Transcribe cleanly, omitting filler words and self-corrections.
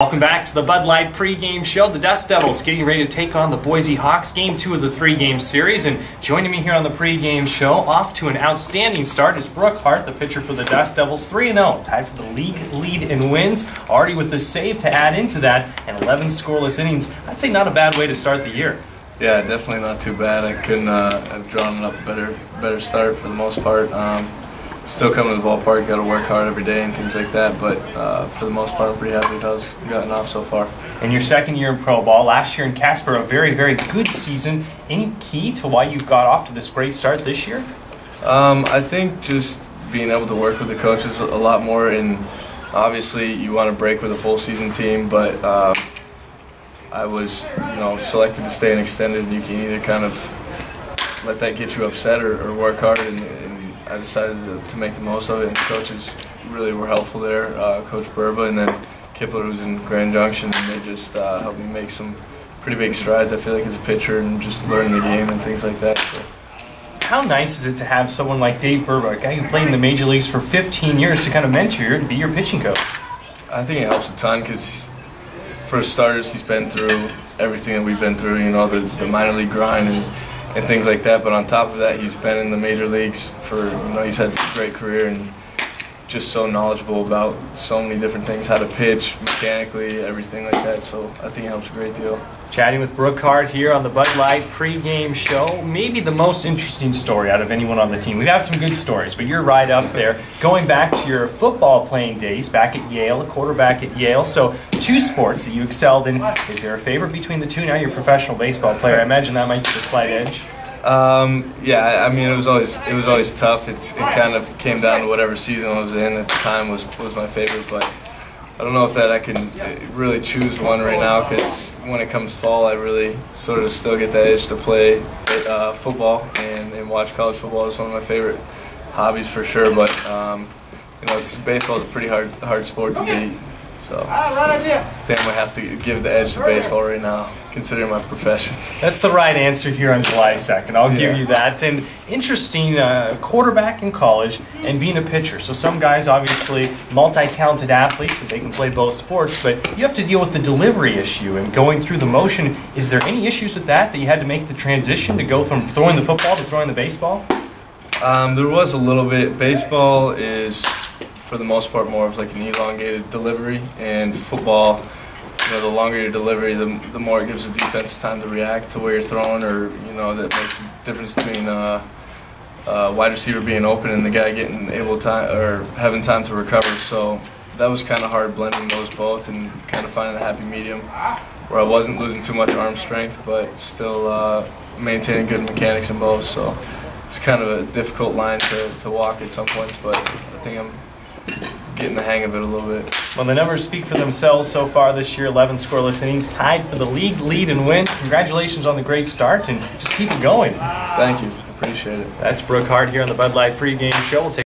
Welcome back to the Bud Light pregame show. The Dust Devils getting ready to take on the Boise Hawks, game 2 of the 3-game series. And joining me here on the pregame show, off to an outstanding start, is Brook Hart, the pitcher for the Dust Devils, 3-0, tied for the league lead in wins, already with the save to add into that, and 11 scoreless innings. I'd say not a bad way to start the year. Yeah, definitely not too bad. I couldn't have drawn up a better start for the most part. Still coming to the ballpark, got to work hard every day and things like that, but for the most part I'm pretty happy with how it's gotten off so far. And your second year in pro ball, last year in Casper, a very, very good season. Any key to why you've got off to this great start this year? I think just being able to work with the coaches a lot more, and obviously you want to break with a full season team, but I was selected to stay and extended, and you can either kind of let that get you upset or work hard, and I decided to make the most of it, and the coaches really were helpful there. Coach Burba and then Kipler, who's in Grand Junction, and they just helped me make some pretty big strides, I feel like, as a pitcher, and just learning the game and things like that. So. How nice is it to have someone like Dave Burba, a guy who played in the major leagues for 15 years, to kind of mentor you and be your pitching coach? I think it helps a ton because, for starters, he's been through everything that we've been through, the minor league grind and things like that, but on top of that, he's been in the major leagues for, he's had a great career and just so knowledgeable about so many different things, how to pitch, mechanically, everything like that, so I think it helps a great deal. Chatting with Brook Hart here on the Bud Light pregame show. Maybe the most interesting story out of anyone on the team. We have some good stories, but you're right up there. Going back to your football playing days, back at Yale, a quarterback at Yale, so 2 sports that you excelled in. Is there a favorite between the two? Now you're a professional baseball player. I imagine that might be the slight edge. Yeah, I mean, it was always tough. It kind of came down to whatever season I was in at the time was my favorite, but I don't know if that I can really choose one right now, because when it comes fall, I really sort of still get that itch to play football and watch college football. Is one of my favorite hobbies for sure, but baseball is a pretty hard sport to beat. So I think I'm going to have to give the edge to baseball right now, considering my profession. That's the right answer here on July 2nd. I'll give you that. And interesting, quarterback in college and being a pitcher. So some guys, obviously, multi-talented athletes, so they can play both sports, but you have to deal with the delivery issue and going through the motion. Is there any issues with that you had to make the transition to go from throwing the football to throwing the baseball? There was a little bit. Baseball is, for the most part, more of like an elongated delivery, and football, the longer your delivery, the more it gives the defense time to react to where you're throwing, or that makes the difference between wide receiver being open and the guy having time to recover. So that was kind of hard, blending those both and kind of finding a happy medium where I wasn't losing too much arm strength but still maintaining good mechanics in both. So it's kind of a difficult line to walk at some points, but I think I'm getting the hang of it a little bit. Well, the numbers speak for themselves so far this year. 11 scoreless innings, tied for the league lead in wins. Congratulations on the great start, and just keep it going. Thank you. I appreciate it. That's Brook Hart here on the Bud Light pregame show. We'll take